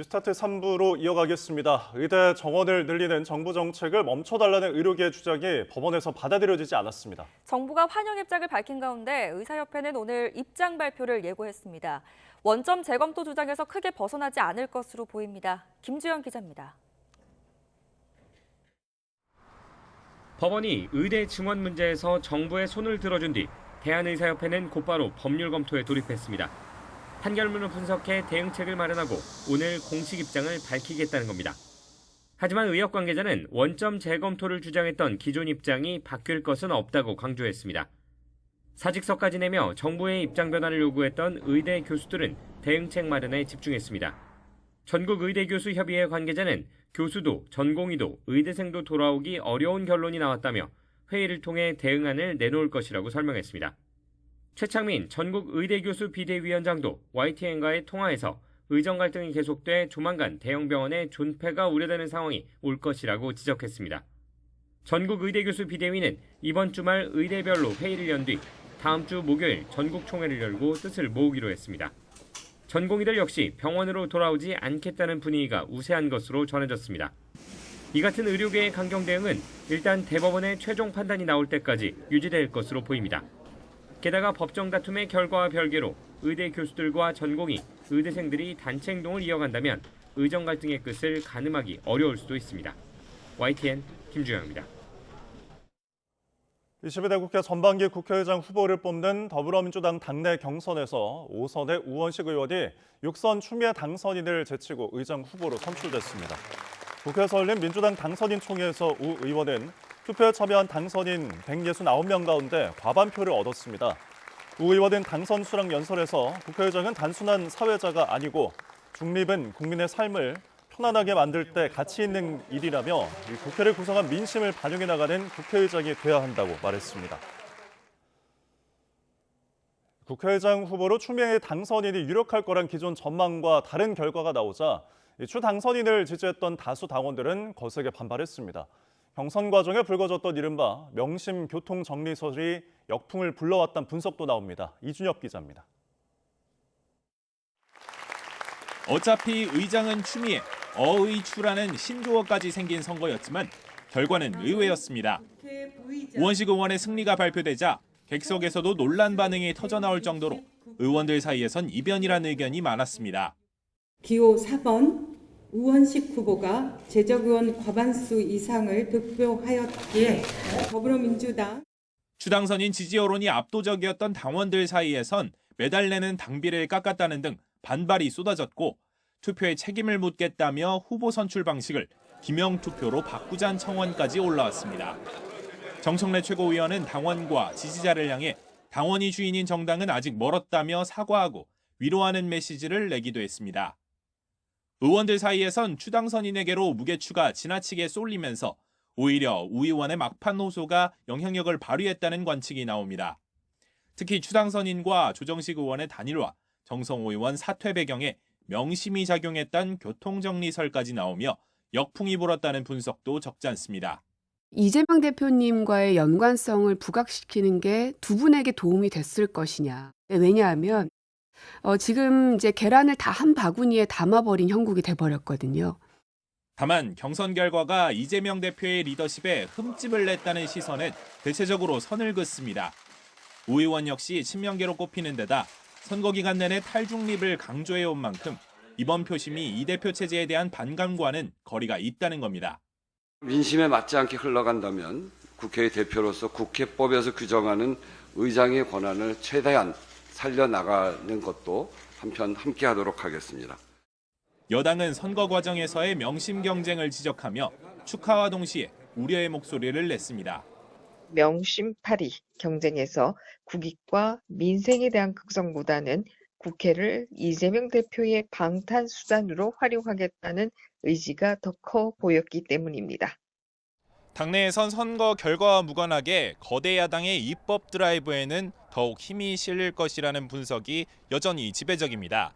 뉴스타트 3부로 이어가겠습니다. 의대 정원을 늘리는 정부 정책을 멈춰달라는 의료계의 주장이 법원에서 받아들여지지 않았습니다. 정부가 환영 입장을 밝힌 가운데 의사협회는 오늘 입장 발표를 예고했습니다. 원점 재검토 주장에서 크게 벗어나지 않을 것으로 보입니다. 김주영 기자입니다. 법원이 의대 증원 문제에서 정부의 손을 들어준 뒤 대한의사협회는 곧바로 법률 검토에 돌입했습니다. 판결문을 분석해 대응책을 마련하고 오늘 공식 입장을 밝히겠다는 겁니다. 하지만 의협 관계자는 원점 재검토를 주장했던 기존 입장이 바뀔 것은 없다고 강조했습니다. 사직서까지 내며 정부의 입장 변화를 요구했던 의대 교수들은 대응책 마련에 집중했습니다. 전국의대교수협의회 관계자는 교수도 전공의도 의대생도 돌아오기 어려운 결론이 나왔다며 회의를 통해 대응안을 내놓을 것이라고 설명했습니다. 최창민 전국의대교수 비대위원장도 YTN과의 통화에서 의정 갈등이 계속돼 조만간 대형 병원의 존폐가 우려되는 상황이 올 것이라고 지적했습니다. 전국의대교수 비대위는 이번 주말 의대별로 회의를 연 뒤 다음 주 목요일 전국총회를 열고 뜻을 모으기로 했습니다. 전공의들 역시 병원으로 돌아오지 않겠다는 분위기가 우세한 것으로 전해졌습니다. 이 같은 의료계의 강경 대응은 일단 대법원의 최종 판단이 나올 때까지 유지될 것으로 보입니다. 게다가 법정 다툼의 결과와 별개로 의대 교수들과 전공의, 의대생들이 단체 행동을 이어간다면 의정 갈등의 끝을 가늠하기 어려울 수도 있습니다. YTN 김주영입니다. 22대 국회 전반기 국회의장 후보를 뽑는 더불어민주당 당내 경선에서 5선의 우원식 의원이 6선 추미애 당선인을 제치고 의장 후보로 선출됐습니다. 국회에서 열린 민주당 당선인 총회에서 우 의원은 투표에 참여한 당선인 169명 가운데 과반표를 얻었습니다. 우 의원은 당선 수락 연설에서 국회의장은 단순한 사회자가 아니고 중립은 국민의 삶을 편안하게 만들 때 가치 있는 일이라며 국회를 구성한 민심을 반영해 나가는 국회의장이 돼야 한다고 말했습니다. 국회의장 후보로 추미애 당선인이 유력할 거란 기존 전망과 다른 결과가 나오자 추 당선인을 지지했던 다수 당원들은 거세게 반발했습니다. 경선 과정에 불거졌던 이른바 명심 교통 정리설이 역풍을 불러왔다는 분석도 나옵니다. 이준엽 기자입니다. 어차피 의장은 추미애, 어의추라는 신조어까지 생긴 선거였지만 결과는 의외였습니다. 우원식 의원의 승리가 발표되자 객석에서도 논란 반응이 터져나올 정도로 의원들 사이에선 이변이라는 의견이 많았습니다. 기호 4번 우원식 후보가 재적의원 과반수 이상을 득표하였기에 더불어민주당 추당선인 지지 여론이 압도적이었던 당원들 사이에선 매달 내는 당비를 깎았다는 등 반발이 쏟아졌고 투표에 책임을 묻겠다며 후보 선출 방식을 기명투표로 바꾸자는 청원까지 올라왔습니다. 정청래 최고위원은 당원과 지지자를 향해 당원이 주인인 정당은 아직 멀었다며 사과하고 위로하는 메시지를 내기도 했습니다. 의원들 사이에선 추당선인에게로 무게추가 지나치게 쏠리면서 오히려 우 의원의 막판 호소가 영향력을 발휘했다는 관측이 나옵니다. 특히 추당선인과 조정식 의원의 단일화, 정성호 의원 사퇴 배경에 명심이 작용했다는 교통정리설까지 나오며 역풍이 불었다는 분석도 적지 않습니다. 이재명 대표님과의 연관성을 부각시키는 게 두 분에게 도움이 됐을 것이냐. 왜냐하면 지금 이제 계란을 다 한 바구니에 담아버린 형국이 돼버렸거든요. 다만 경선 결과가 이재명 대표의 리더십에 흠집을 냈다는 시선은 대체적으로 선을 긋습니다. 우 의원 역시 친명계로 꼽히는 데다 선거 기간 내내 탈중립을 강조해온 만큼 이번 표심이 이 대표 체제에 대한 반감과는 거리가 있다는 겁니다. 민심에 맞지 않게 흘러간다면 국회의 대표로서 국회법에서 규정하는 의장의 권한을 최대한 살려나가는 것도 한편 함께하도록 하겠습니다. 여당은 선거 과정에서의 명심 경쟁을 지적하며 축하와 동시에 우려의 목소리를 냈습니다. 명심팔이 경쟁에서 국익과 민생에 대한 극성보다는 국회를 이재명 대표의 방탄수단으로 활용하겠다는 의지가 더 커 보였기 때문입니다. 당내에선 선거 결과와 무관하게 거대 야당의 입법 드라이브에는 더욱 힘이 실릴 것이라는 분석이 여전히 지배적입니다.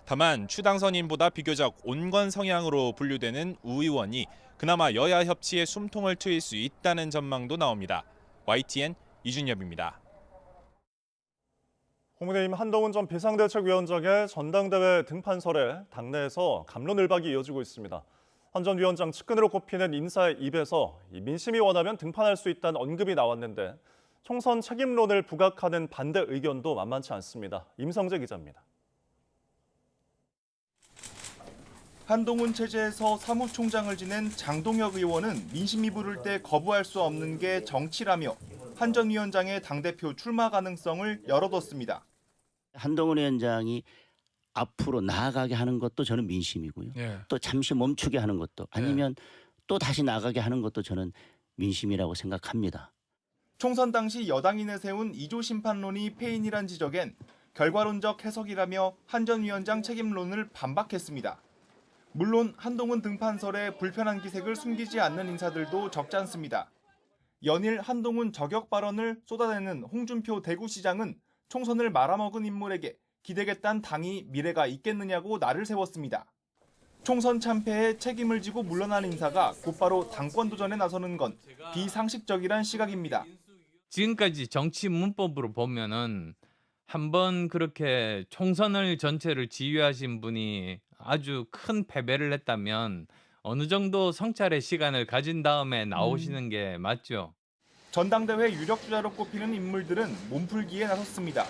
다만 추당선인보다 비교적 온건 성향으로 분류되는 우 의원이 그나마 여야 협치에 숨통을 트일 수 있다는 전망도 나옵니다. YTN 이준엽입니다. 국민의힘 한동훈 전 비상대책위원장의 전당대회 등판설에 당내에서 갑론을박이 이어지고 있습니다. 한 전 위원장 측근으로 꼽히는 인사의 입에서 민심이 원하면 등판할 수 있다는 언급이 나왔는데 총선 책임론을 부각하는 반대 의견도 만만치 않습니다. 임성재 기자입니다. 한동훈 체제에서 사무총장을 지낸 장동혁 의원은 민심이 부를 때 거부할 수 없는 게 정치라며 한 전 위원장의 당대표 출마 가능성을 열어뒀습니다. 한동훈 위원장이 앞으로 나아가게 하는 것도 저는 민심이고요. 또 잠시 멈추게 하는 것도 아니면 또 다시 나가게 하는 것도 저는 민심이라고 생각합니다. 총선 당시 여당이 내세운 2조 심판론이 패인이란 지적엔 결과론적 해석이라며 한 전 위원장 책임론을 반박했습니다. 물론 한동훈 등판설에 불편한 기색을 숨기지 않는 인사들도 적지 않습니다. 연일 한동훈 저격 발언을 쏟아내는 홍준표 대구시장은 총선을 말아먹은 인물에게 기대겠다는 당이 미래가 있겠느냐고 날을 세웠습니다. 총선 참패에 책임을 지고 물러난 인사가 곧바로 당권 도전에 나서는 건 비상식적이란 시각입니다. 지금까지 정치 문법으로 보면은 한번 그렇게 총선을 전체를 지휘하신 분이 아주 큰 패배를 했다면 어느 정도 성찰의 시간을 가진 다음에 나오시는 게 맞죠. 전당대회 유력 주자로 꼽히는 인물들은 몸풀기에 나섰습니다.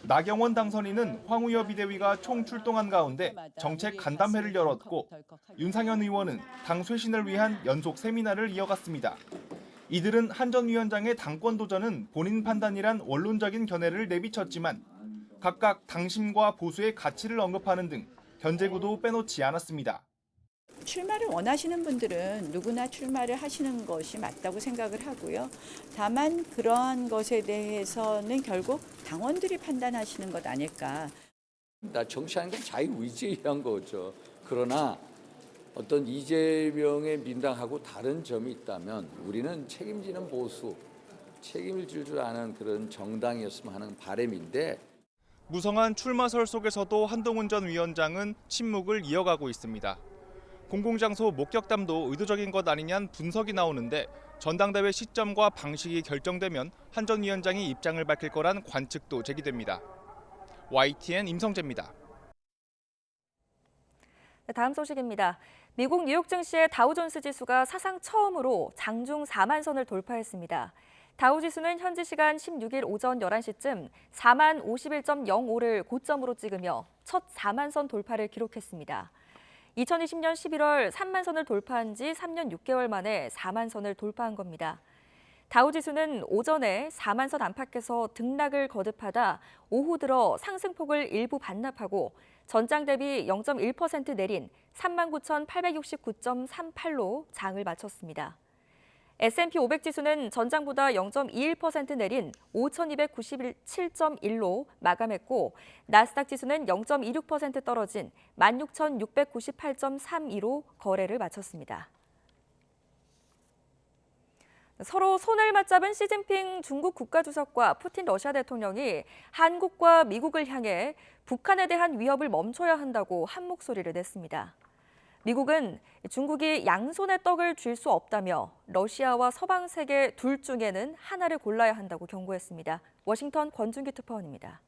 나경원 당선인은 황우여 비대위가 총출동한 가운데 정책 간담회를 열었고 윤상현 의원은 당 쇄신을 위한 연속 세미나를 이어갔습니다. 이들은 한 전 위원장의 당권 도전은 본인 판단이란 원론적인 견해를 내비쳤지만 각각 당심과 보수의 가치를 언급하는 등 견제구도 빼놓지 않았습니다. 출마를 원하시는 분들은 누구나 출마를 하시는 것이 맞다고 생각을 하고요. 다만 그러한 것에 대해서는 결국 당원들이 판단하시는 것 아닐까. 정치하는 건 자유의지에 의한 거죠. 그러나 어떤 이재명의 민당하고 다른 점이 있다면 우리는 책임지는 보수, 책임을 질 줄 아는 그런 정당이었으면 하는 바람인데 무성한 출마설 속에서도 한동훈 전 위원장은 침묵을 이어가고 있습니다. 공공장소 목격담도 의도적인 것 아니냐는 분석이 나오는데 전당대회 시점과 방식이 결정되면 한 전 위원장이 입장을 밝힐 거란 관측도 제기됩니다. YTN 임성재입니다. 다음 소식입니다. 미국 뉴욕 증시의 다우존스 지수가 사상 처음으로 장중 4만 선을 돌파했습니다. 다우 지수는 현지 시간 16일 오전 11시쯤 4만 51.05를 고점으로 찍으며 첫 4만 선 돌파를 기록했습니다. 2020년 11월 3만 선을 돌파한 지 3년 6개월 만에 4만 선을 돌파한 겁니다. 다우 지수는 오전에 4만 선 안팎에서 등락을 거듭하다 오후 들어 상승폭을 일부 반납하고 전장 대비 0.1% 내린 39,869.38로 장을 마쳤습니다. S&P 500 지수는 전장보다 0.21% 내린 5,297.1로 마감했고 나스닥 지수는 0.26% 떨어진 16,698.32로 거래를 마쳤습니다. 서로 손을 맞잡은 시진핑 중국 국가주석과 푸틴 러시아 대통령이 한국과 미국을 향해 북한에 대한 위협을 멈춰야 한다고 한 목소리를 냈습니다. 미국은 중국이 양손에 떡을 쥘 수 없다며 러시아와 서방 세계 둘 중에는 하나를 골라야 한다고 경고했습니다. 워싱턴 권준기 특파원입니다.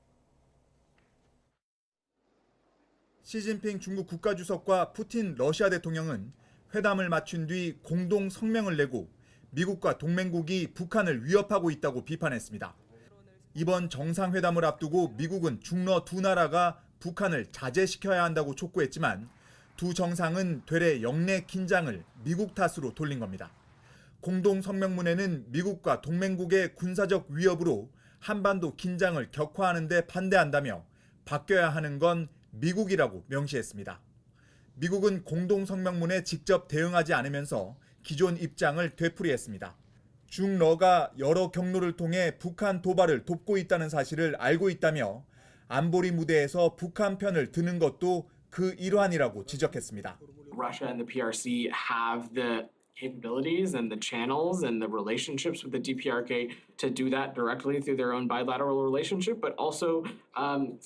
시진핑 중국 국가주석과 푸틴 러시아 대통령은 회담을 마친 뒤 공동 성명을 내고 미국과 동맹국이 북한을 위협하고 있다고 비판했습니다. 이번 정상회담을 앞두고 미국은 중러 두 나라가 북한을 자제시켜야 한다고 촉구했지만 두 정상은 되레 영내 긴장을 미국 탓으로 돌린 겁니다. 공동 성명문에는 미국과 동맹국의 군사적 위협으로 한반도 긴장을 격화하는 데 반대한다며 바뀌어야 하는 건 미국이라고 명시했습니다. 미국은 공동 성명문에 직접 대응하지 않으면서 기존 입장을 되풀이했습니다. 중러가 여러 경로를 통해 북한 도발을 돕고 있다는 사실을 알고 있다며 안보리 무대에서 북한 편을 드는 것도 그 일환이라고 지적했습니다. Russia and the PRC have the capabilities and the channels and the relationships with the DPRK to do that directly through their own bilateral relationship, but also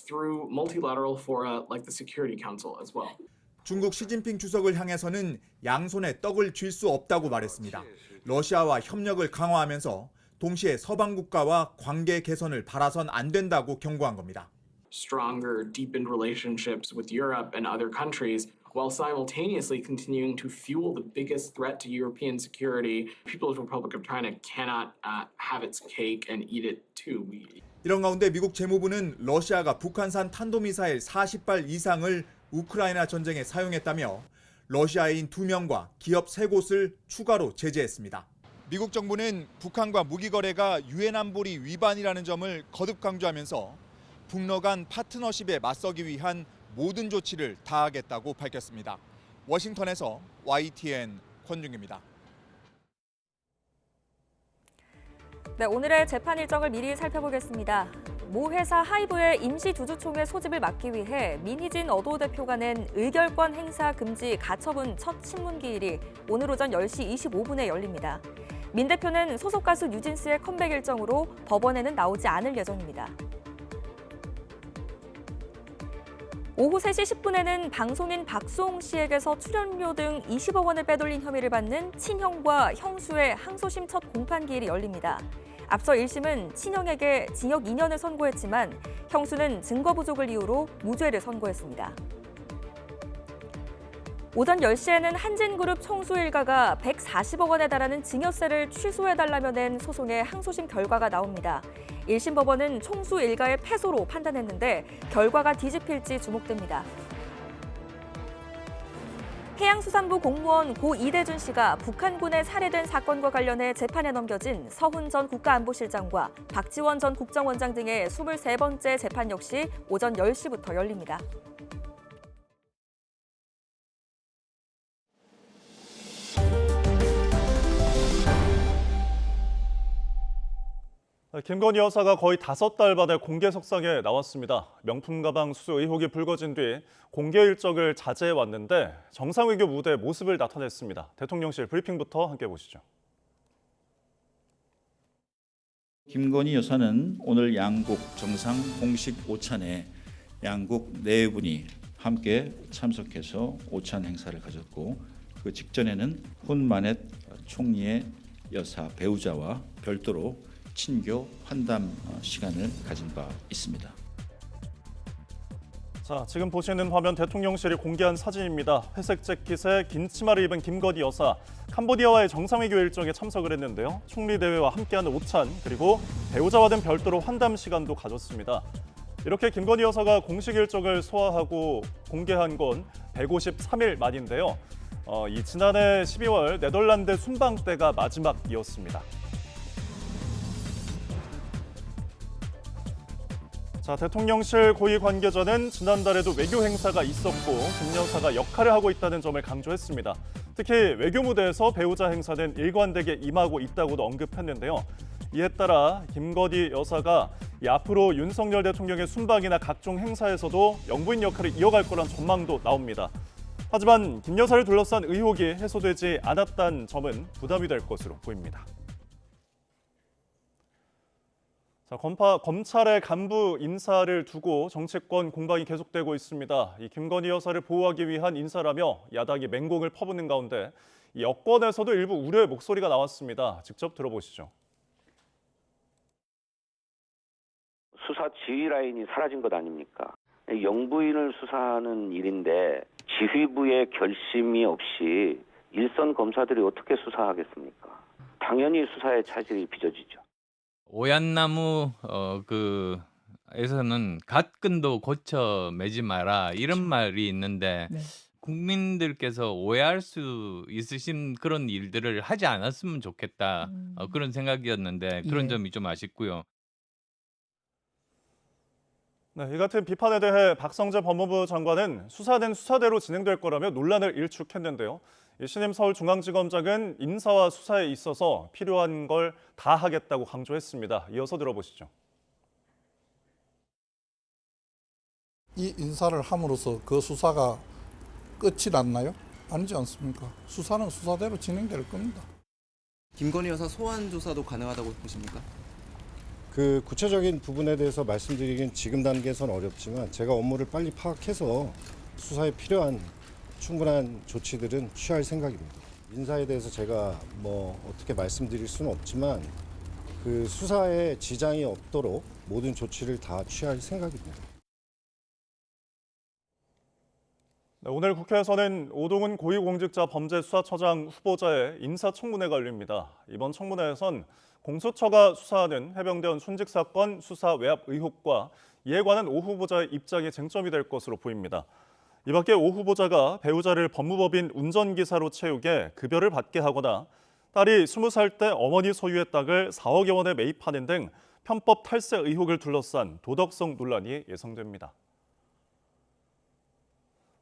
through multilateral fora like the Security Council as well. 중국 시진핑 주석을 향해서는 양손에 떡을 쥘 수 없다고 말했습니다. 러시아와 협력을 강화하면서 동시에 서방 국가와 관계 개선을 바라선 안 된다고 경고한 겁니다. Stronger, deepened relationships with Europe and other countries, while simultaneously continuing to fuel the biggest threat to European security. People's Republic of China cannot have its cake and eat it too. 이런 가운데 미국 재무부는 러시아가 북한산 탄도미사일 40발 이상을 우크라이나 전쟁에 사용했다며 러시아인 2명과 기업 3곳을 추가로 제재했습니다. 미국 정부는 북한과 무기 거래가 유엔 안보리 위반이라는 점을 거듭 강조하면서 북러 간 파트너십에 맞서기 위한 모든 조치를 다하겠다고 밝혔습니다. 워싱턴에서 YTN 권중입니다. 네, 오늘의 재판 일정을 미리 살펴보겠습니다. 모 회사 하이브의 임시 주주총회 소집을 막기 위해 민희진 어도 대표가 낸 의결권 행사 금지 가처분 첫 신문기일이 오늘 오전 10시 25분에 열립니다. 민 대표는 소속 가수 뉴진스의 컴백 일정으로 법원에는 나오지 않을 예정입니다. 오후 3시 10분에는 방송인 박수홍 씨에게서 출연료 등 20억 원을 빼돌린 혐의를 받는 친형과 형수의 항소심 첫 공판기일이 열립니다. 앞서 1심은 친형에게 징역 2년을 선고했지만 형수는 증거 부족을 이유로 무죄를 선고했습니다. 오전 10시에는 한진그룹 총수 일가가 140억 원에 달하는 증여세를 취소해달라며 낸 소송의 항소심 결과가 나옵니다. 1심 법원은 총수 일가의 패소로 판단했는데 결과가 뒤집힐지 주목됩니다. 해양수산부 공무원 고 이대준 씨가 북한군에 살해된 사건과 관련해 재판에 넘겨진 서훈 전 국가안보실장과 박지원 전 국정원장 등의 23번째 재판 역시 오전 10시부터 열립니다. 김건희 여사가 거의 5달 만에 공개석상에 나왔습니다. 명품 가방 수수 의혹이 불거진 뒤 공개 일정을 자제해 왔는데 정상외교 무대 모습을 나타냈습니다. 대통령실 브리핑부터 함께 보시죠. 김건희 여사는 오늘 양국 정상 공식 오찬에 양국 4분이 함께 참석해서 오찬 행사를 가졌고 그 직전에는 훈마넷 총리의 여사 배우자와 별도로 친교 환담 시간을 가진 바 있습니다. 자, 지금 보시는 화면 대통령실이 공개한 사진입니다. 회색 재킷에 긴 치마를 입은 김건희 여사, 캄보디아와의 정상외교 일정에 참석을 했는데요. 총리 대회와 함께하는 오찬, 그리고 배우자와 등 별도로 환담 시간도 가졌습니다. 이렇게 김건희 여사가 공식 일정을 소화하고 공개한 건 153일 만인데요. 이 지난해 12월 네덜란드 순방 때가 마지막이었습니다. 자, 대통령실 고위 관계자는 지난달에도 외교 행사가 있었고 김 여사가 역할을 하고 있다는 점을 강조했습니다. 특히 외교 무대에서 배우자 행사는 일관되게 임하고 있다고도 언급했는데요. 이에 따라 김건희 여사가 앞으로 윤석열 대통령의 순방이나 각종 행사에서도 영부인 역할을 이어갈 거란 전망도 나옵니다. 하지만 김 여사를 둘러싼 의혹이 해소되지 않았다는 점은 부담이 될 것으로 보입니다. 자, 검찰의 간부 인사를 두고 정치권 공방이 계속되고 있습니다. 이 김건희 여사를 보호하기 위한 인사라며 야당이 맹공을 퍼붓는 가운데 이 여권에서도 일부 우려의 목소리가 나왔습니다. 직접 들어보시죠. 수사 지휘 라인이 사라진 것 아닙니까? 영부인을 수사하는 일인데 지휘부의 결심이 없이 일선 검사들이 어떻게 수사하겠습니까? 당연히 수사의 차질이 빚어지죠. 오얏나무 에서는 갓근도 고쳐 매지 마라 이런 말이 있는데 네. 국민들께서 오해할 수 있으신 그런 일들을 하지 않았으면 좋겠다 그런 생각이었는데 그런 예. 점이 좀 아쉽고요. 네, 이 같은 비판에 대해 박성재 법무부 장관은 수사는 수사대로 진행될 거라며 논란을 일축했는데요. 신임 서울중앙지검장은 인사와 수사에 있어서 필요한 걸 다 하겠다고 강조했습니다. 이어서 들어보시죠. 이 인사를 함으로써 그 수사가 끝이 났나요? 아니지 않습니까? 수사는 수사대로 진행될 겁니다. 김건희 여사 소환 조사도 가능하다고 보십니까? 그 구체적인 부분에 대해서 말씀드리긴 지금 단계에서는 어렵지만 제가 업무를 빨리 파악해서 수사에 필요한 충분한 조치들은 취할 생각입니다. 인사에 대해서 제가 뭐 어떻게 말씀드릴 수는 없지만 그 수사에 지장이 없도록 모든 조치를 다 취할 생각입니다. 네, 오늘 국회에서는 오동훈 고위공직자 범죄수사처장 후보자의 인사청문회가 열립니다. 이번 청문회에선 공수처가 수사하는 해병대원 순직 사건 수사 외압 의혹과 이에 관한 오 후보자의 입장이 쟁점이 될 것으로 보입니다. 이 밖에 오 후보자가 배우자를 법무법인 운전기사로 채우게 급여를 받게 하거나 딸이 20살 때 어머니 소유의 땅을 4억여 원에 매입하는 등 편법 탈세 의혹을 둘러싼 도덕성 논란이 예상됩니다.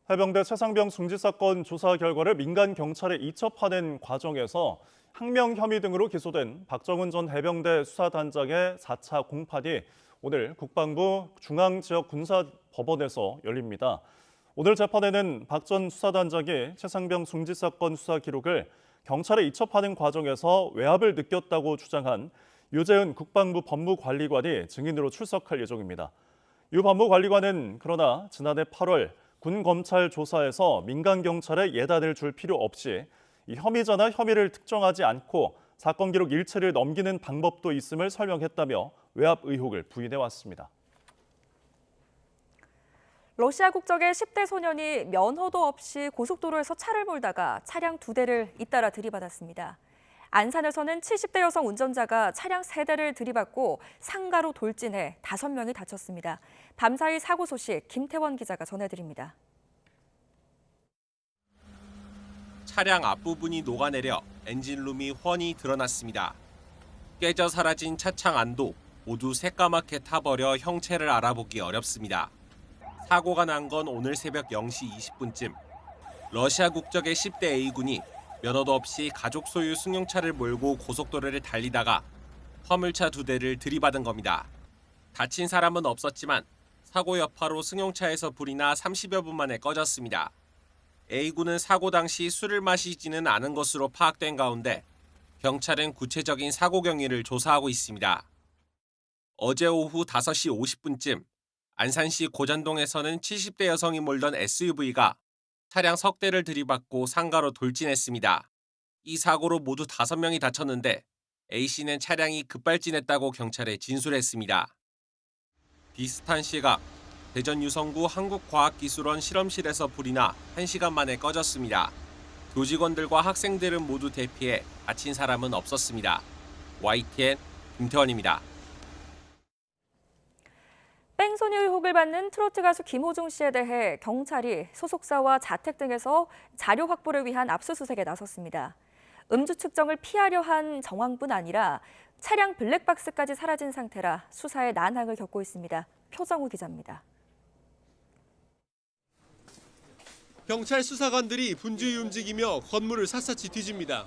해병대 최상병 중지 사건 조사 결과를 민간 경찰에 이첩하는 과정에서 항명 혐의 등으로 기소된 박정훈 전 해병대 수사단장의 4차 공판이 오늘 국방부 중앙지역군사법원에서 열립니다. 오늘 재판에는 박 전 수사단장이 최상병 중지 사건 수사 기록을 경찰에 이첩하는 과정에서 외압을 느꼈다고 주장한 유재은 국방부 법무관리관이 증인으로 출석할 예정입니다. 유 법무관리관은 그러나 지난해 8월 군 검찰 조사에서 민간 경찰에 예단을 줄 필요 없이 이 혐의자나 혐의를 특정하지 않고 사건 기록 일체를 넘기는 방법도 있음을 설명했다며 외압 의혹을 부인해왔습니다. 러시아 국적의 10대 소년이 면허도 없이 고속도로에서 차를 몰다가 차량 2대를 잇따라 들이받았습니다. 안산에서는 70대 여성 운전자가 차량 3대를 들이받고 상가로 돌진해 5명이 다쳤습니다. 밤사이 사고 소식 김태원 기자가 전해드립니다. 차량 앞부분이 녹아내려 엔진룸이 훤히 드러났습니다. 깨져 사라진 차창 안도 모두 새까맣게 타버려 형체를 알아보기 어렵습니다. 사고가 난 건 오늘 새벽 0시 20분쯤. 러시아 국적의 10대 A군이 면허도 없이 가족 소유 승용차를 몰고 고속도로를 달리다가 화물차 2대를 들이받은 겁니다. 다친 사람은 없었지만 사고 여파로 승용차에서 불이 나 30여 분 만에 꺼졌습니다. A군은 사고 당시 술을 마시지는 않은 것으로 파악된 가운데 경찰은 구체적인 사고 경위를 조사하고 있습니다. 어제 오후 5시 50분쯤 안산시 고잔동에서는 70대 여성이 몰던 SUV가 차량 석 대를 들이받고 상가로 돌진했습니다. 이 사고로 모두 5명이 다쳤는데 A씨는 차량이 급발진했다고 경찰에 진술했습니다. 비슷한 시각 대전 유성구 한국과학기술원 실험실에서 불이 나 1시간 만에 꺼졌습니다. 교직원들과 학생들은 모두 대피해 다친 사람은 없었습니다. YTN 김태원입니다. 뺑소니 의혹을 받는 트로트 가수 김호중 씨에 대해 경찰이 소속사와 자택 등에서 자료 확보를 위한 압수수색에 나섰습니다. 음주 측정을 피하려 한 정황뿐 아니라 차량 블랙박스까지 사라진 상태라 수사에 난항을 겪고 있습니다. 표정우 기자입니다. 경찰 수사관들이 분주히 움직이며 건물을 샅샅이 뒤집니다.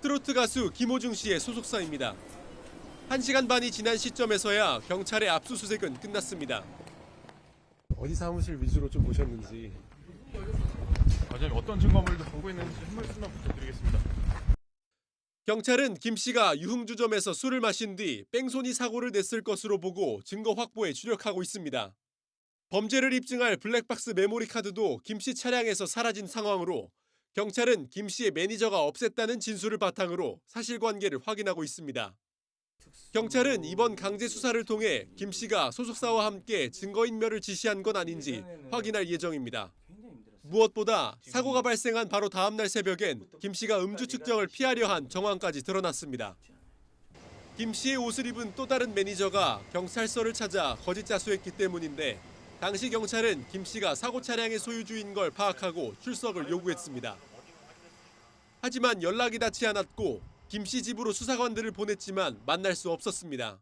트로트 가수 김호중 씨의 소속사입니다. 1시간 반이 지난 시점에서야 경찰의 압수수색은 끝났습니다. 어디 사무실 위주로 좀 보셨는지, 과장님 어떤 증거물도 갖고 있는지 한 말씀만 부탁드리겠습니다. 경찰은 김 씨가 유흥주점에서 술을 마신 뒤 뺑소니 사고를 냈을 것으로 보고 증거 확보에 주력하고 있습니다. 범죄를 입증할 블랙박스 메모리 카드도 김 씨 차량에서 사라진 상황으로 경찰은 김 씨의 매니저가 없앴다는 진술을 바탕으로 사실관계를 확인하고 있습니다. 경찰은 이번 강제 수사를 통해 김 씨가 소속사와 함께 증거인멸을 지시한 건 아닌지 확인할 예정입니다. 무엇보다 사고가 발생한 바로 다음 날 새벽엔 김 씨가 음주 측정을 피하려 한 정황까지 드러났습니다. 김 씨의 옷을 입은 또 다른 매니저가 경찰서를 찾아 거짓 자수했기 때문인데 당시 경찰은 김 씨가 사고 차량의 소유주인 걸 파악하고 출석을 요구했습니다. 하지만 연락이 닿지 않았고 김 씨 집으로 수사관들을 보냈지만 만날 수 없었습니다.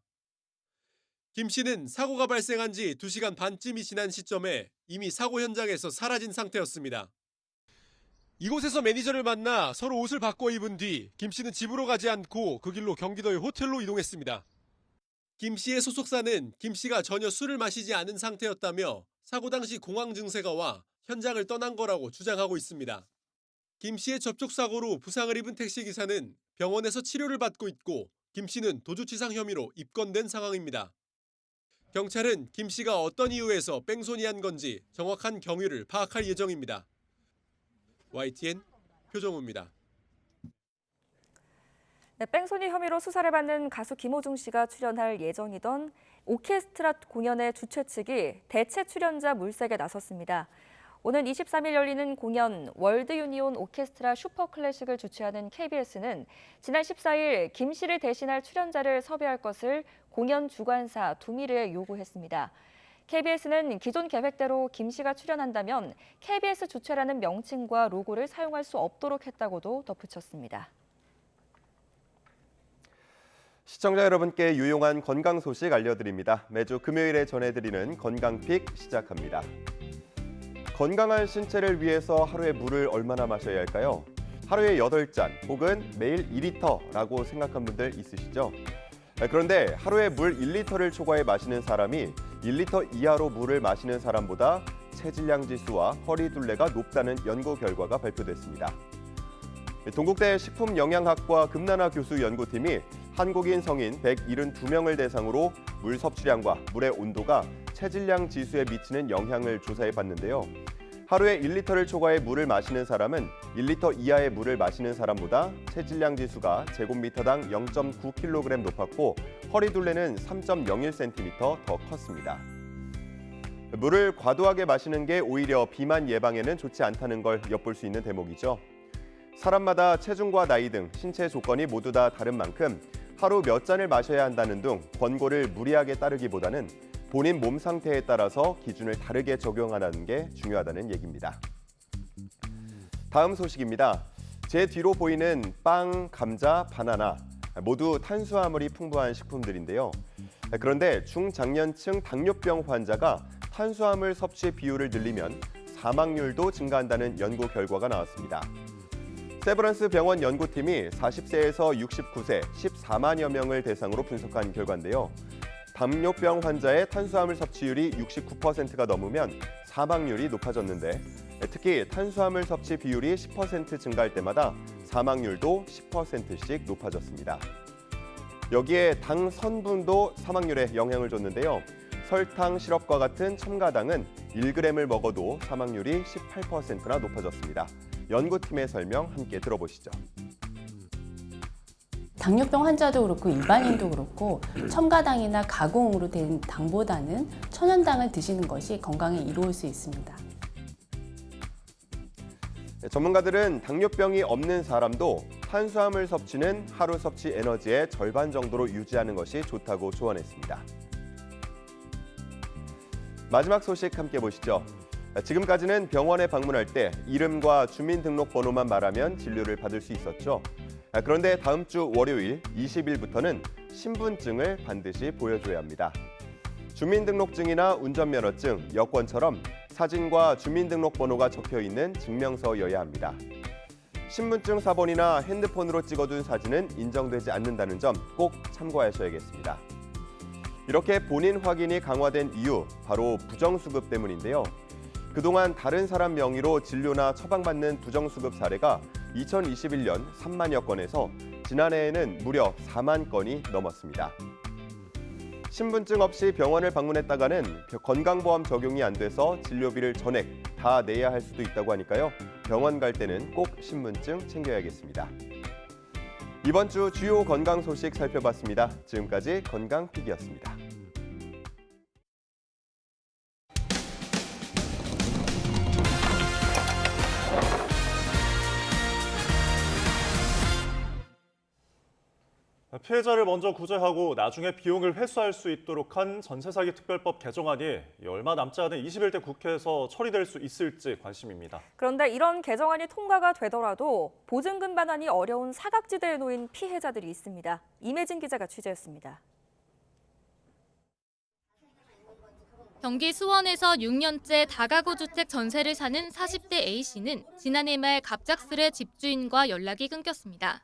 김 씨는 사고가 발생한 지 2시간 반쯤이 지난 시점에 이미 사고 현장에서 사라진 상태였습니다. 이곳에서 매니저를 만나 서로 옷을 바꿔 입은 뒤 김 씨는 집으로 가지 않고 그 길로 경기도의 호텔로 이동했습니다. 김 씨의 소속사는 김 씨가 전혀 술을 마시지 않은 상태였다며 사고 당시 공황 증세가 와 현장을 떠난 거라고 주장하고 있습니다. 김 씨의 접촉사고로 부상을 입은 택시기사는 병원에서 치료를 받고 있고 김 씨는 도주치상 혐의로 입건된 상황입니다. 경찰은 김 씨가 어떤 이유에서 뺑소니한 건지 정확한 경위를 파악할 네, 뺑소니 혐의로 수사를 받는 가수 김호중 씨가 출연할 예정이던 오케스트라 공연의 주최 측이 대체 출연자 물색에 나섰습니다. 오는 23일 열리는 공연 월드 유니온 오케스트라 슈퍼클래식을 주최하는 KBS는 지난 14일 김 씨를 대신할 출연자를 섭외할 것을 공연 주관사 두미르에 요구했습니다. KBS는 기존 계획대로 김 씨가 출연한다면 KBS 주최라는 명칭과 로고를 사용할 수 없도록 했다고도 덧붙였습니다. 시청자 여러분께 유용한 건강 소식 알려드립니다. 매주 금요일에 전해드리는 건강픽 시작합니다. 건강한 신체를 위해서 하루에 물을 얼마나 마셔야 할까요? 하루에 8잔 혹은 매일 2리터라고 생각한 분들 있으시죠? 그런데 하루에 물 1리터를 초과해 마시는 사람이 1리터 이하로 물을 마시는 사람보다 체질량 지수와 허리 둘레가 높다는 연구 결과가 발표됐습니다. 동국대 식품영양학과 금나나 교수 연구팀이 한국인 성인 172명을 대상으로 물 섭취량과 물의 온도가 체질량 지수에 미치는 영향을 조사해 봤는데요. 하루에 1리터를 초과해 물을 마시는 사람은 1리터 이하의 물을 마시는 사람보다 체질량 지수가 제곱미터당 0.9kg 높았고 허리 둘레는 3.01cm 더 컸습니다. 물을 과도하게 마시는 게 오히려 비만 예방에는 좋지 않다는 걸 엿볼 수 있는 대목이죠. 사람마다 체중과 나이 등 신체 조건이 모두 다 다른 만큼 하루 몇 잔을 마셔야 한다는 등 권고를 무리하게 따르기보다는 본인 몸 상태에 따라서 기준을 다르게 적용하는 게 중요하다는 얘기입니다. 다음 소식입니다. 제 뒤로 보이는 빵, 감자, 바나나 모두 탄수화물이 풍부한 식품들인데요. 그런데 중장년층 당뇨병 환자가 탄수화물 섭취 비율을 늘리면 사망률도 증가한다는 연구 결과가 나왔습니다. 세브란스 병원 연구팀이 40세에서 69세 14만여 명을 대상으로 분석한 결과인데요. 당뇨병 환자의 탄수화물 섭취율이 69%가 넘으면 사망률이 높아졌는데 특히 탄수화물 섭취 비율이 10% 증가할 때마다 사망률도 10%씩 높아졌습니다. 여기에 당 성분도 사망률에 영향을 줬는데요. 설탕, 시럽과 같은 첨가당은 1g을 먹어도 사망률이 18%나 높아졌습니다. 연구팀의 설명 함께 들어보시죠. 당뇨병 환자도 그렇고 일반인도 그렇고 첨가당이나 가공으로 된 당보다는 천연당을 드시는 것이 건강에 이로울 수 있습니다. 전문가들은 당뇨병이 없는 사람도 탄수화물 섭취는 하루 섭취 에너지의 절반 정도로 유지하는 것이 좋다고 조언했습니다. 마지막 소식 함께 보시죠. 지금까지는 병원에 방문할 때 이름과 주민등록번호만 말하면 진료를 받을 수 있었죠. 그런데 다음 주 월요일 20일부터는 신분증을 반드시 보여줘야 합니다. 주민등록증이나 운전면허증, 여권처럼 사진과 주민등록번호가 적혀 있는 증명서여야 합니다. 신분증 사본이나 핸드폰으로 찍어둔 사진은 인정되지 않는다는 점 꼭 참고하셔야겠습니다. 이렇게 본인 확인이 강화된 이유, 바로 부정수급 때문인데요. 그동안 다른 사람 명의로 진료나 처방받는 부정수급 사례가 2021년 3만여 건에서 지난해에는 무려 4만 건이 넘었습니다. 신분증 없이 병원을 방문했다가는 건강보험 적용이 안 돼서 진료비를 전액 다 내야 할 수도 있다고 하니까요. 병원 갈 때는 꼭 신분증 챙겨야겠습니다. 이번 주 주요 건강 소식 살펴봤습니다. 지금까지 건강픽이었습니다. 피해자를 먼저 구제하고 나중에 비용을 회수할 수 있도록 한 전세사기 특별법 개정안이 얼마 남지 않은 21대 국회에서 처리될 수 있을지 관심입니다. 그런데 이런 개정안이 통과가 되더라도 보증금 반환이 어려운 사각지대에 놓인 피해자들이 있습니다. 임혜진 기자가 취재했습니다. 경기 수원에서 6년째 다가구 주택 전세를 사는 40대 A씨는 지난해 말 갑작스레 집주인과 연락이 끊겼습니다.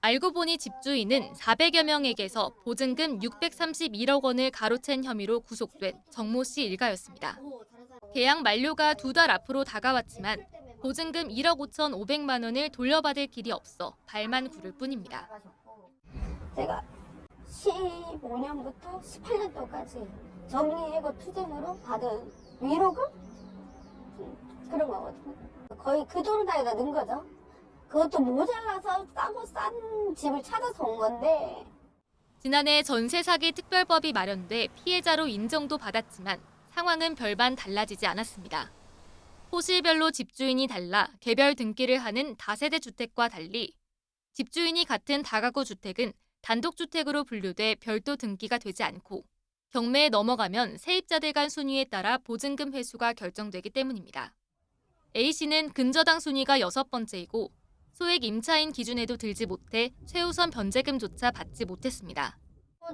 알고 보니 집주인은 400여 명에게서 보증금 631억 원을 가로챈 혐의로 구속된 정모 씨 일가였습니다. 계약 만료가 2달 앞으로 다가왔지만 보증금 1억 5,500만 원을 돌려받을 길이 없어 발만 구를 뿐입니다. 제가 15년부터 18년도까지 정리해고 투쟁으로 받은 위로금? 그런 거거든요. 거의 그 돈을 다 넣은 거죠. 그것도 모자라서 싸고 싼 집을 찾아서 온 건데. 지난해 전세 사기 특별법이 마련돼 피해자로 인정도 받았지만 상황은 별반 달라지지 않았습니다. 호실별로 집주인이 달라 개별 등기를 하는 다세대 주택과 달리 집주인이 같은 다가구 주택은 단독주택으로 분류돼 별도 등기가 되지 않고 경매에 넘어가면 세입자들 간 순위에 따라 보증금 회수가 결정되기 때문입니다. A씨는 근저당 순위가 6번째이고 소액 임차인 기준에도 들지 못해 최우선 변제금조차 받지 못했습니다.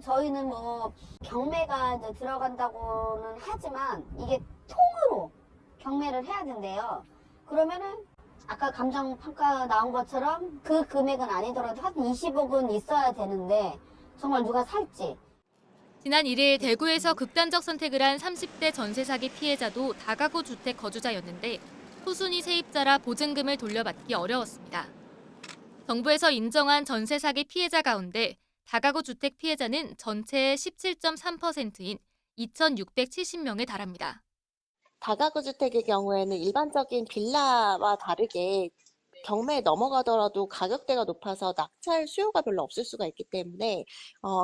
저희는 뭐 경매가 이제 들어간다고는 하지만 이게 통으로 경매를 해야 된대요. 그러면은 아까 감정평가 나온 것처럼 그 금액은 아니더라도 한 20억은 있어야 되는데 정말 누가 살지. 지난 1일 대구에서 극단적 선택을 한 30대 전세 사기 피해자도 다가구 주택 거주자였는데 후순위 세입자라 보증금을 돌려받기 어려웠습니다. 정부에서 인정한 전세 사기 피해자 가운데 다가구 주택 피해자는 전체의 17.3%인 2,670명에 달합니다. 다가구 주택의 경우에는 일반적인 빌라와 다르게 경매에 넘어가더라도 가격대가 높아서 낙찰 수요가 별로 없을 수가 있기 때문에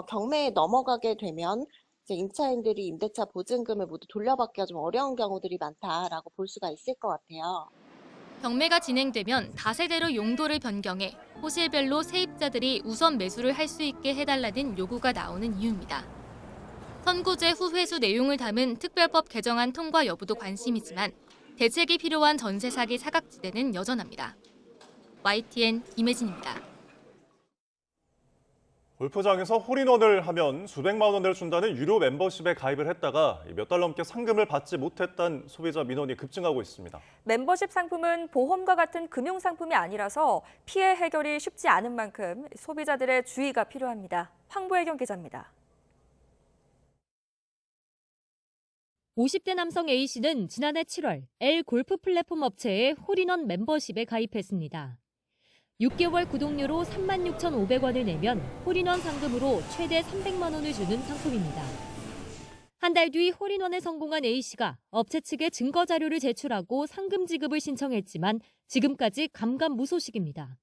경매에 넘어가게 되면 이제 임차인들이 임대차 보증금을 모두 돌려받기가 좀 어려운 경우들이 많다라고 볼 수가 있을 것 같아요. 경매가 진행되면 다세대로 용도를 변경해 호실별로 세입자들이 우선 매수를 할 수 있게 해달라는 요구가 나오는 이유입니다. 선고제 후 회수 내용을 담은 특별법 개정안 통과 여부도 관심이지만 대책이 필요한 전세 사기 사각지대는 여전합니다. YTN 임혜진입니다. 골프장에서 홀인원을 하면 수백만 원을 준다는 유료 멤버십에 가입을 했다가 몇 달 넘게 상금을 받지 못했다는 소비자 민원이 급증하고 있습니다. 멤버십 상품은 보험과 같은 금융상품이 아니라서 피해 해결이 쉽지 않은 만큼 소비자들의 주의가 필요합니다. 황보혜경 기자입니다. 50대 남성 A씨는 지난해 7월 L 골프 플랫폼 업체의 홀인원 멤버십에 가입했습니다. 6개월 구독료로 36,500원을 내면 홀인원 상금으로 최대 300만 원을 주는 상품입니다. 한 달 뒤 홀인원에 성공한 A씨가 업체 측에 증거 자료를 제출하고 상금 지급을 신청했지만 지금까지 감감무소식입니다.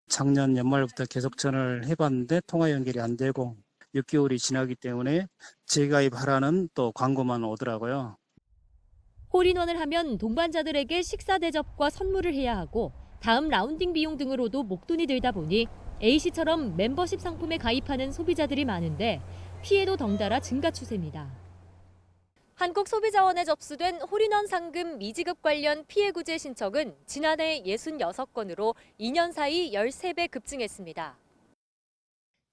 작년 연말부터 계속 전화를 해봤는데 통화 연결이 안 되고 6개월이 지나기 때문에 재가입하라는 또 광고만 오더라고요. 홀인원을 하면 동반자들에게 식사 대접과 선물을 해야 하고 다음 라운딩 비용 등으로도 목돈이 들다 보니 A씨처럼 멤버십 상품에 가입하는 소비자들이 많은데 피해도 덩달아 증가 추세입니다. 한국소비자원에 접수된 홀인원 상금 미지급 관련 피해 구제 신청은 지난해 66건으로 2년 사이 13배 급증했습니다.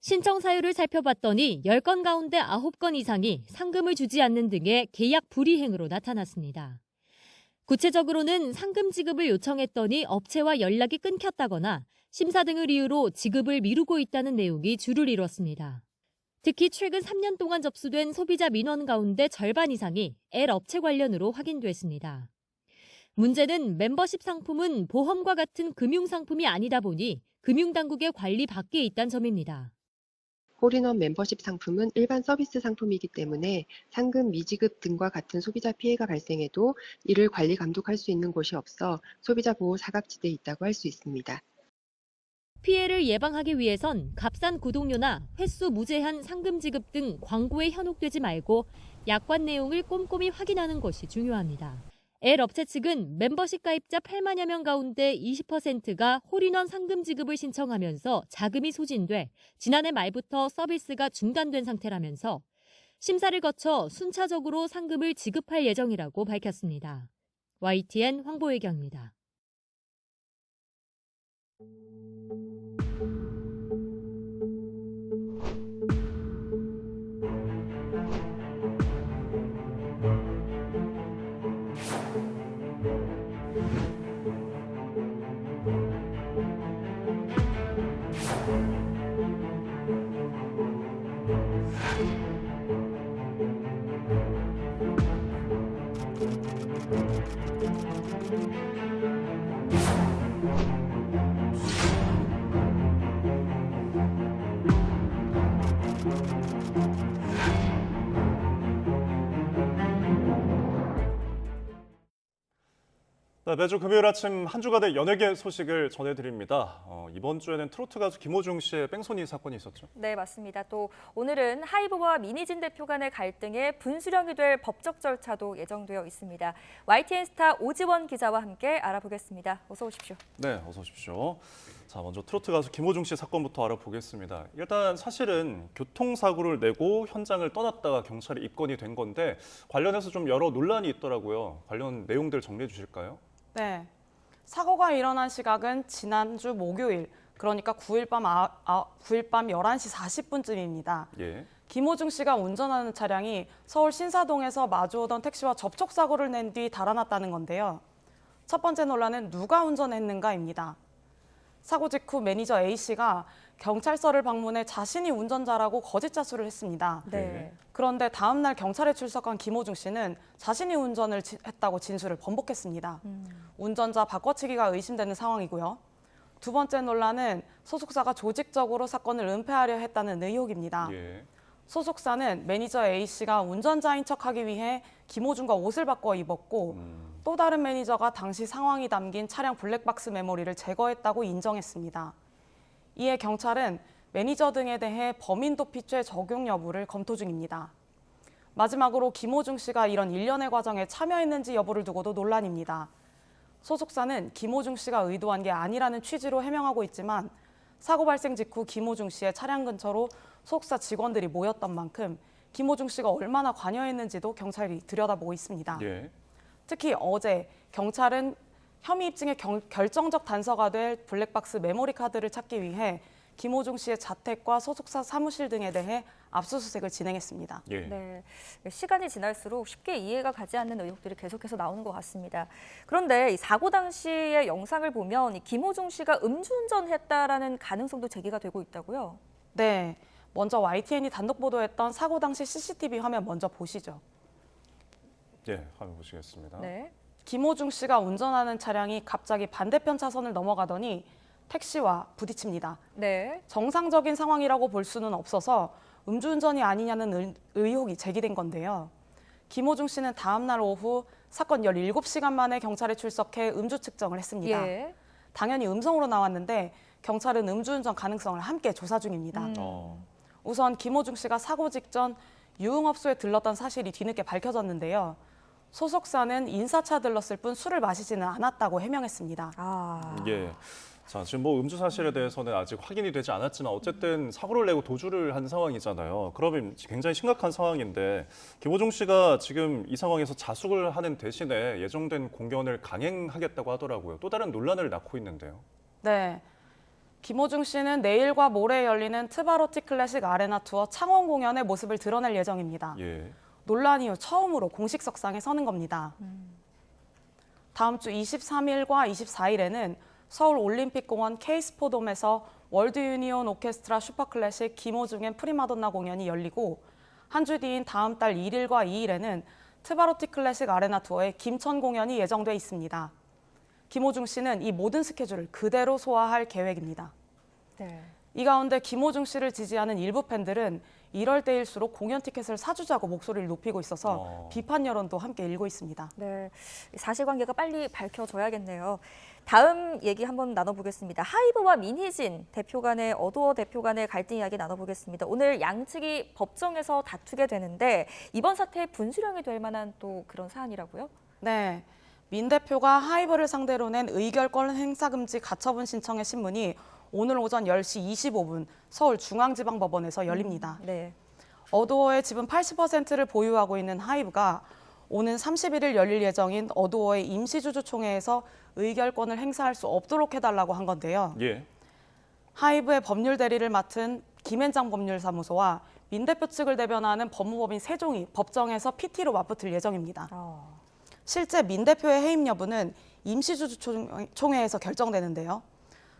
신청 사유를 살펴봤더니 10건 가운데 9건 이상이 상금을 주지 않는 등의 계약 불이행으로 나타났습니다. 구체적으로는 상금 지급을 요청했더니 업체와 연락이 끊겼다거나 심사 등을 이유로 지급을 미루고 있다는 내용이 주를 이뤘습니다. 특히 최근 3년 동안 접수된 소비자 민원 가운데 절반 이상이 L 업체 관련으로 확인됐습니다. 문제는 멤버십 상품은 보험과 같은 금융상품이 아니다 보니 금융당국의 관리 밖에 있다는 점입니다. 홀인원 멤버십 상품은 일반 서비스 상품이기 때문에 상금 미지급 등과 같은 소비자 피해가 발생해도 이를 관리 감독할 수 있는 곳이 없어 소비자 보호 사각지대에 있다고 할 수 있습니다. 피해를 예방하기 위해선 값싼 구독료나 횟수 무제한 상금 지급 등 광고에 현혹되지 말고 약관 내용을 꼼꼼히 확인하는 것이 중요합니다. L 업체 측은 멤버십 가입자 8만여 명 가운데 20%가 홀인원 상금 지급을 신청하면서 자금이 소진돼 지난해 말부터 서비스가 중단된 상태라면서 심사를 거쳐 순차적으로 상금을 지급할 예정이라고 밝혔습니다. YTN 황보혜경입니다. 네, 매주 금요일 아침 한 주간의 연예계 소식을 전해드립니다. 이번 주에는 트로트 가수 김호중 씨의 뺑소니 사건이 있었죠? 네, 맞습니다. 또 오늘은 하이브와 민희진 대표 간의 갈등에 분수령이 될 법적 절차도 예정되어 있습니다. YTN 스타 오지원 기자와 함께 알아보겠습니다. 어서 오십시오. 네, 어서 오십시오. 자, 먼저 트로트 가수 김호중 씨 사건부터 알아보겠습니다. 일단 사실은 교통사고를 내고 현장을 떠났다가 경찰에 입건이 된 건데 관련해서 좀 여러 논란이 있더라고요. 관련 내용들 정리해 주실까요? 네, 사고가 일어난 시각은 지난주 목요일, 그러니까 9일 밤 11시 40분쯤입니다. 예. 김호중 씨가 운전하는 차량이 서울 신사동에서 마주오던 택시와 접촉사고를 낸 뒤 달아났다는 건데요. 첫 번째 논란은 누가 운전했는가입니다. 사고 직후 매니저 A씨가 경찰서를 방문해 자신이 운전자라고 거짓 자수를 했습니다. 네. 그런데 다음 날 경찰에 출석한 김호중 씨는 자신이 운전을 했다고 진술을 번복했습니다. 운전자 바꿔치기가 의심되는 상황이고요. 두 번째 논란은 소속사가 조직적으로 사건을 은폐하려 했다는 의혹입니다. 예. 소속사는 매니저 A씨가 운전자인 척하기 위해 김호중과 옷을 바꿔 입었고 또 다른 매니저가 당시 상황이 담긴 차량 블랙박스 메모리를 제거했다고 인정했습니다. 이에 경찰은 매니저 등에 대해 범인도피죄 적용 여부를 검토 중입니다. 마지막으로 김호중 씨가 이런 일련의 과정에 참여했는지 여부를 두고도 논란입니다. 소속사는 김호중 씨가 의도한 게 아니라는 취지로 해명하고 있지만 사고 발생 직후 김호중 씨의 차량 근처로 소속사 직원들이 모였던 만큼 김호중 씨가 얼마나 관여했는지도 경찰이 들여다보고 있습니다. 예. 특히 어제 경찰은 혐의 입증의 결정적 단서가 될 블랙박스 메모리 카드를 찾기 위해 김호중 씨의 자택과 소속사 사무실 등에 대해 압수수색을 진행했습니다. 예. 네, 시간이 지날수록 쉽게 이해가 가지 않는 의혹들이 계속해서 나오는 것 같습니다. 그런데 이 사고 당시의 영상을 보면 이 김호중 씨가 음주운전했다라는 가능성도 제기가 되고 있다고요? 네, 먼저 YTN이 단독 보도했던 사고 당시 CCTV 화면 먼저 보시죠. 예, 화면 보시겠습니다. 네. 김호중 씨가 운전하는 차량이 갑자기 반대편 차선을 넘어가더니 택시와 부딪힙니다. 네. 정상적인 상황이라고 볼 수는 없어서 음주운전이 아니냐는 의혹이 제기된 건데요. 김호중 씨는 다음 날 오후 사건 17시간 만에 경찰에 출석해 음주 측정을 했습니다. 예. 당연히 음성으로 나왔는데 경찰은 음주운전 가능성을 함께 조사 중입니다. 우선 김호중 씨가 사고 직전 유흥업소에 들렀던 사실이 뒤늦게 밝혀졌는데요. 소속사는 인사차 들렀을 뿐 술을 마시지는 않았다고 해명했습니다. 예. 자, 지금 뭐 음주 사실에 대해서는 아직 확인이 되지 않았지만 어쨌든 사고를 내고 도주를 한 상황이잖아요. 그러면 굉장히 심각한 상황인데 김호중 씨가 지금 이 상황에서 자숙을 하는 대신에 예정된 공연을 강행하겠다고 하더라고요. 또 다른 논란을 낳고 있는데요. 네. 김호중 씨는 내일과 모레 열리는 트바로티 클래식 아레나 투어 창원 공연의 모습을 드러낼 예정입니다. 예. 논란 이후 처음으로 공식석상에 서는 겁니다. 다음 주 23일과 24일에는 서울 올림픽공원 K스포돔에서 월드 유니온 오케스트라 슈퍼클래식 김호중 앤 프리마돈나 공연이 열리고 한 주 뒤인 다음 달 1일과 2일에는 트바로티 클래식 아레나 투어의 김천 공연이 예정돼 있습니다. 김호중 씨는 이 모든 스케줄을 그대로 소화할 계획입니다. 네. 이 가운데 김호중 씨를 지지하는 일부 팬들은 이럴 때일수록 공연 티켓을 사주자고 목소리를 높이고 있어서 비판 여론도 함께 일고 있습니다. 네, 사실관계가 빨리 밝혀져야겠네요. 다음 얘기 한번 나눠보겠습니다. 하이브와 민희진 대표 간의 어도어 대표 간의 갈등 이야기 나눠보겠습니다. 오늘 양측이 법정에서 다투게 되는데 이번 사태의 분수령이 될 만한 또 그런 사안이라고요? 네, 민 대표가 하이브를 상대로 낸 의결권 행사금지 가처분 신청의 신문이 오늘 오전 10시 25분 서울중앙지방법원에서 열립니다. 네. 어도어의 지분 80%를 보유하고 있는 하이브가 오는 31일 열릴 예정인 어도어의 임시주주총회에서 의결권을 행사할 수 없도록 해달라고 한 건데요. 예. 하이브의 법률 대리를 맡은 김앤장 법률사무소와 민 대표 측을 대변하는 법무법인 세종이 법정에서 PT로 맞붙을 예정입니다. 실제 민 대표의 해임 여부는 임시주주총회에서 결정되는데요.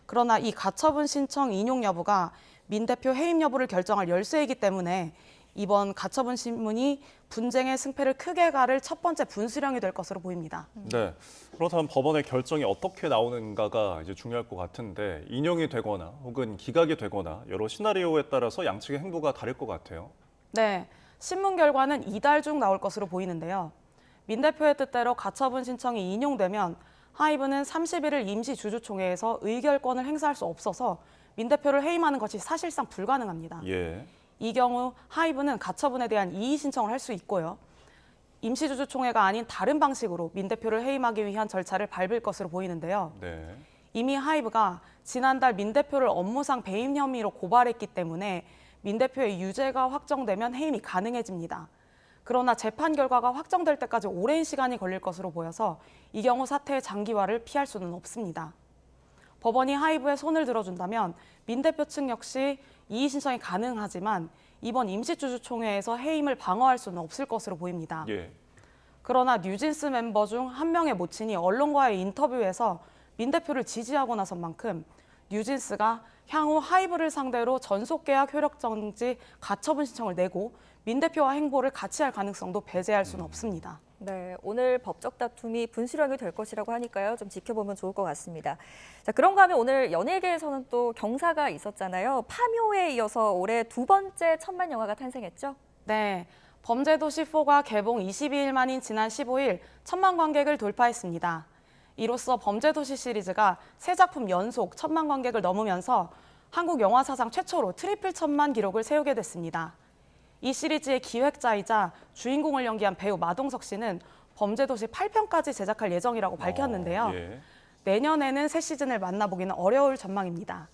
그러나 이 가처분 신청 인용 여부가 민 대표 해임 여부를 결정할 열쇠이기 때문에 이번 가처분 신문이 분쟁의 승패를 크게 가를 첫 번째 분수령이 될 것으로 보입니다. 네, 그렇다면 법원의 결정이 어떻게 나오는가가 이제 중요할 것 같은데 인용이 되거나 혹은 기각이 되거나 여러 시나리오에 따라서 양측의 행보가 다를 것 같아요. 네, 신문 결과는 이달 중 나올 것으로 보이는데요. 민 대표의 뜻대로 가처분 신청이 인용되면 하이브는 31일 임시주주총회에서 의결권을 행사할 수 없어서 민 대표를 해임하는 것이 사실상 불가능합니다. 예. 이 경우 하이브는 가처분에 대한 이의 신청을 할 수 있고요. 임시주주총회가 아닌 다른 방식으로 민 대표를 해임하기 위한 절차를 밟을 것으로 보이는데요. 네. 이미 하이브가 지난달 민 대표를 업무상 배임 혐의로 고발했기 때문에 민 대표의 유죄가 확정되면 해임이 가능해집니다. 그러나 재판 결과가 확정될 때까지 오랜 시간이 걸릴 것으로 보여서 이 경우 사태의 장기화를 피할 수는 없습니다. 법원이 하이브의 손을 들어준다면 민 대표 측 역시 이의 신청이 가능하지만 이번 임시주주총회에서 해임을 방어할 수는 없을 것으로 보입니다. 예. 그러나 뉴진스 멤버 중 한 명의 모친이 언론과의 인터뷰에서 민 대표를 지지하고 나선 만큼 뉴진스가 향후 하이브를 상대로 전속계약 효력정지 가처분 신청을 내고 민 대표와 행보를 같이 할 가능성도 배제할 수는 없습니다. 네, 오늘 법적 다툼이 분수령이 될 것이라고 하니까요. 좀 지켜보면 좋을 것 같습니다. 자, 그런가 하면 오늘 연예계에서는 또 경사가 있었잖아요. 파묘에 이어서 올해 두 번째 천만 영화가 탄생했죠? 네, 범죄도시 4가 개봉 22일 만인 지난 15일 천만 관객을 돌파했습니다. 이로써 범죄도시 시리즈가 세 작품 연속 천만 관객을 넘으면서 한국 영화 사상 최초로 트리플 천만 기록을 세우게 됐습니다. 이 시리즈의 기획자이자 주인공을 연기한 배우 마동석 씨는 범죄도시 8편까지 제작할 예정이라고 밝혔는데요. 예. 내년에는 새 시즌을 만나보기는 어려울 전망입니다.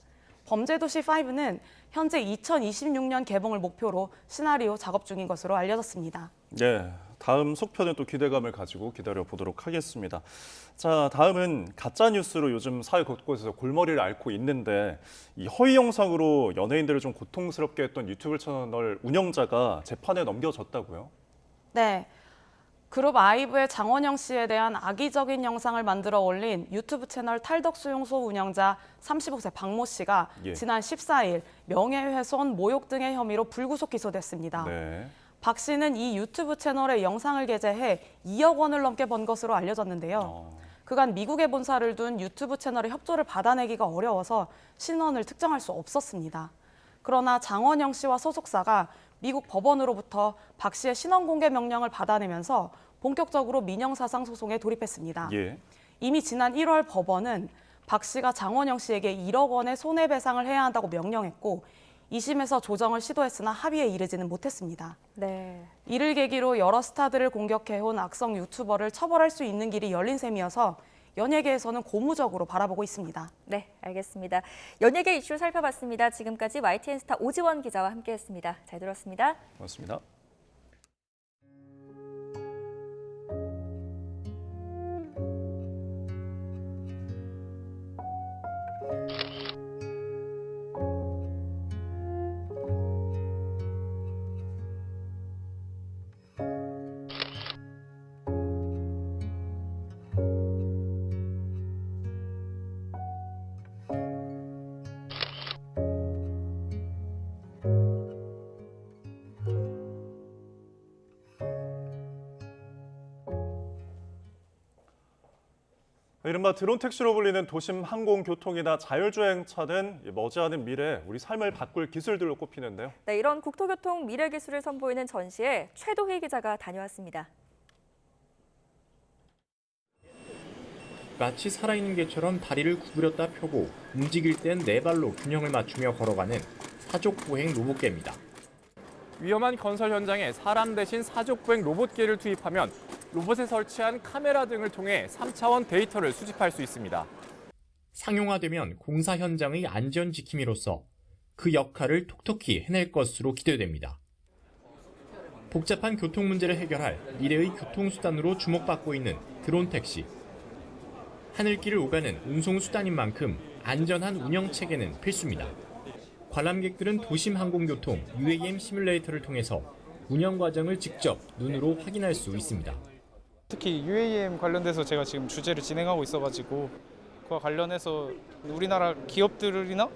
범죄도시 5는 현재 2026년 개봉을 목표로 시나리오 작업 중인 것으로 알려졌습니다. 네, 다음 속편은 또 기대감을 가지고 기다려보도록 하겠습니다. 자, 다음은 가짜 뉴스로 요즘 사회 곳곳에서 골머리를 앓고 있는데 이 허위 영상으로 연예인들을 좀 고통스럽게 했던 유튜브 채널 운영자가 재판에 넘겨졌다고요? 네, 그룹 아이브의 장원영 씨에 대한 악의적인 영상을 만들어 올린 유튜브 채널 탈덕수용소 운영자 35세 박모 씨가 지난 14일 명예훼손, 모욕 등의 혐의로 불구속 기소됐습니다. 네. 박 씨는 이 유튜브 채널에 영상을 게재해 2억 원을 넘게 번 것으로 알려졌는데요. 그간 미국에 본사를 둔 유튜브 채널의 협조를 받아내기가 어려워서 신원을 특정할 수 없었습니다. 그러나 장원영 씨와 소속사가 미국 법원으로부터 박 씨의 신원 공개 명령을 받아내면서 본격적으로 민형사상 소송에 돌입했습니다. 예. 이미 지난 1월 법원은 박 씨가 장원영 씨에게 1억 원의 손해배상을 해야 한다고 명령했고 2심에서 조정을 시도했으나 합의에 이르지는 못했습니다. 네. 이를 계기로 여러 스타들을 공격해온 악성 유튜버를 처벌할 수 있는 길이 열린 셈이어서 연예계에서는 고무적으로 바라보고 있습니다. 네, 알겠습니다. 연예계 이슈 살펴봤습니다. 지금까지 YTN 스타 오지원 기자와 함께했습니다. 잘 들었습니다. 고맙습니다. 이른바 드론 택시로 불리는 도심 항공교통이나 자율주행차는 머지않은 미래 우리 삶을 바꿀 기술들로 꼽히는데요. 네, 이런 국토교통 미래 기술을 선보이는 전시에 최도희 기자가 다녀왔습니다. 마치 살아있는 개처럼 다리를 구부렸다 펴고 움직일 땐 네 발로 균형을 맞추며 걸어가는 사족보행 로봇개입니다. 위험한 건설 현장에 사람 대신 사족보행 로봇개를 투입하면 로봇에 설치한 카메라 등을 통해 3차원 데이터를 수집할 수 있습니다. 상용화되면 공사 현장의 안전 지킴이로서 그 역할을 톡톡히 해낼 것으로 기대됩니다. 복잡한 교통 문제를 해결할 미래의 교통수단으로 주목받고 있는 드론 택시. 하늘길을 오가는 운송수단인 만큼 안전한 운영체계는 필수입니다. 관람객들은 도심 항공교통 UAM 시뮬레이터를 통해서 운영 과정을 직접 눈으로 확인할 수 있습니다. 특히 UAM 관련돼서 제가 지금 주제를 진행하고 있어가지고 그와 관련해서 우리나라 기업들이나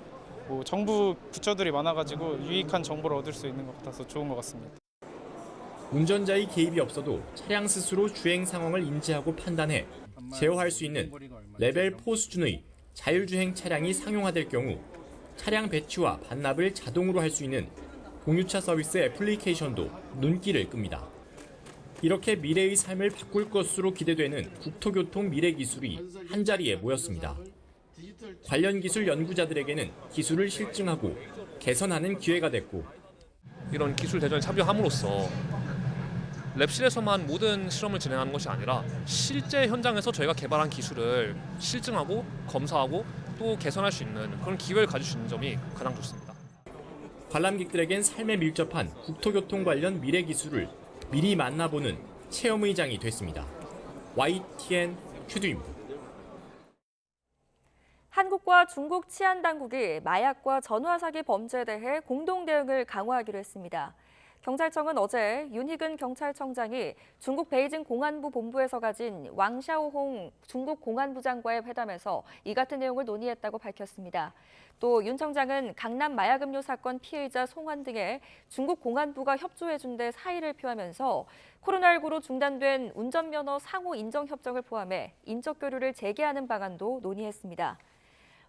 정부 부처들이 많아가지고 유익한 정보를 얻을 수 있는 것 같아서 좋은 것 같습니다. 운전자의 개입이 없어도 차량 스스로 주행 상황을 인지하고 판단해 제어할 수 있는 레벨 4 수준의 자율주행 차량이 상용화될 경우 차량 배치와 반납을 자동으로 할 수 있는 공유차 서비스 애플리케이션도 눈길을 끕니다. 이렇게 미래의 삶을 바꿀 것으로 기대되는 국토교통 미래 기술이 한자리에 모였습니다. 관련 기술 연구자들에게는 기술을 실증하고 개선하는 기회가 됐고, 이런 기술 대전에 참여함으로써 랩실에서만 모든 실험을 진행하는 것이 아니라 실제 현장에서 저희가 개발한 기술을 실증하고 검사하고 또 개선할 수 있는 그런 기회를 가질 수 있는 점이 가장 좋습니다. 관람객들에겐 삶에 밀접한 국토교통 관련 미래 기술을 미리 만나보는 체험의장이 됐습니다. YTN 큐드입니다. 한국과 중국 치안당국이 마약과 전화 사기 범죄에 대해 공동 대응을 강화하기로 했습니다. 경찰청은 어제 윤희근 경찰청장이 중국 베이징 공안부 본부에서 가진 왕샤오홍 중국 공안부장과의 회담에서 이 같은 내용을 논의했다고 밝혔습니다. 또 윤 청장은 강남 마약음료 사건 피해자 송환 등에 중국 공안부가 협조해준 데 사의를 표하면서 코로나19로 중단된 운전면허 상호 인정 협정을 포함해 인적 교류를 재개하는 방안도 논의했습니다.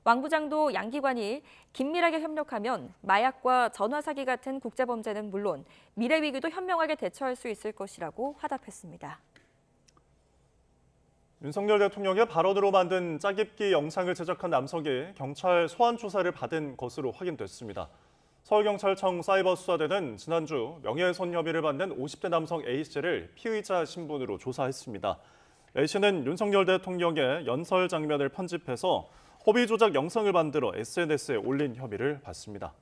왕 부장도 양기관이 긴밀하게 협력하면 마약과 전화 사기 같은 국제범죄는 물론 미래 위기도 현명하게 대처할 수 있을 것이라고 화답했습니다. 윤석열 대통령의 발언으로 만든 짜깁기 영상을 제작한 남성이 경찰 소환 조사를 받은 것으로 확인됐습니다. 서울경찰청 사이버수사대는 지난주 명예훼손 혐의를 받는 50대 남성 A씨를 피의자 신분으로 조사했습니다. A씨는 윤석열 대통령의 연설 장면을 편집해서 허위 조작 영상을 만들어 SNS에 올린 혐의를 받습니다.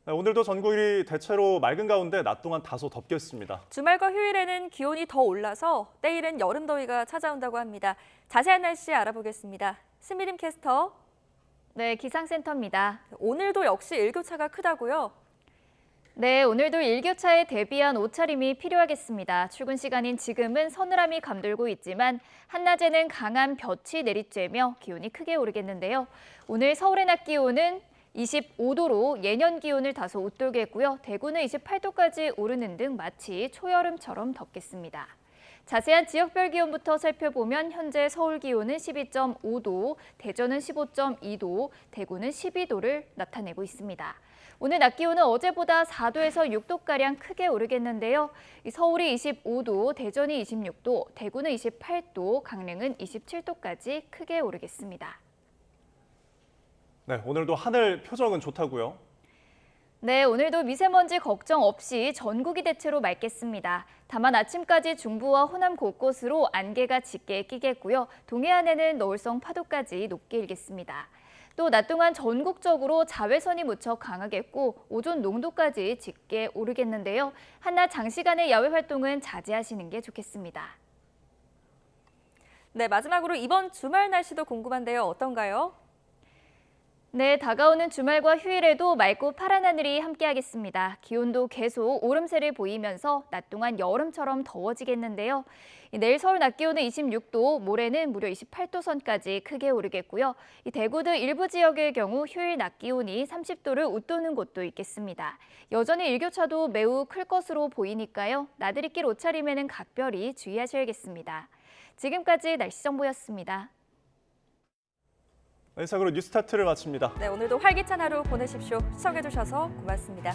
오늘도 전국이 대체로 맑은 가운데 낮 동안 다소 덥겠습니다. 주말과 휴일에는 기온이 더 올라서 때일은 여름 더위가 찾아온다고 합니다. 자세한 날씨 알아보겠습니다. 신미림 캐스터. 네, 기상센터입니다. 오늘도 역시 일교차가 크다고요? 네, 오늘도 일교차에 대비한 옷차림이 필요하겠습니다. 출근 시간인 지금은 서늘함이 감돌고 있지만 한낮에는 강한 볕이 내리쬐며 기온이 크게 오르겠는데요. 오늘 서울의 낮 기온은 25도로 예년 기온을 다소 웃돌게 했고요. 대구는 28도까지 오르는 등 마치 초여름처럼 덥겠습니다. 자세한 지역별 기온부터 살펴보면 현재 서울 기온은 12.5도, 대전은 15.2도, 대구는 12도를 나타내고 있습니다. 오늘 낮 기온은 어제보다 4도에서 6도가량 크게 오르겠는데요. 서울이 25도, 대전이 26도, 대구는 28도, 강릉은 27도까지 크게 오르겠습니다. 네, 오늘도 하늘 표정은 좋다고요? 네, 오늘도 미세먼지 걱정 없이 전국이 대체로 맑겠습니다. 다만 아침까지 중부와 호남 곳곳으로 안개가 짙게 끼겠고요. 동해안에는 너울성 파도까지 높게 일겠습니다. 또 낮 동안 전국적으로 자외선이 무척 강하겠고 오존 농도까지 짙게 오르겠는데요. 한낮 장시간의 야외 활동은 자제하시는 게 좋겠습니다. 네, 마지막으로 이번 주말 날씨도 궁금한데요. 어떤가요? 네, 다가오는 주말과 휴일에도 맑고 파란 하늘이 함께하겠습니다. 기온도 계속 오름세를 보이면서 낮 동안 여름처럼 더워지겠는데요. 내일 서울 낮 기온은 26도, 모레는 무려 28도 선까지 크게 오르겠고요. 대구 등 일부 지역의 경우 휴일 낮 기온이 30도를 웃도는 곳도 있겠습니다. 여전히 일교차도 매우 클 것으로 보이니까요. 나들이길 옷차림에는 각별히 주의하셔야겠습니다. 지금까지 날씨 정보였습니다. 이상으로 뉴스타트를 마칩니다. 네, 오늘도 활기찬 하루 보내십시오. 시청해주셔서 고맙습니다.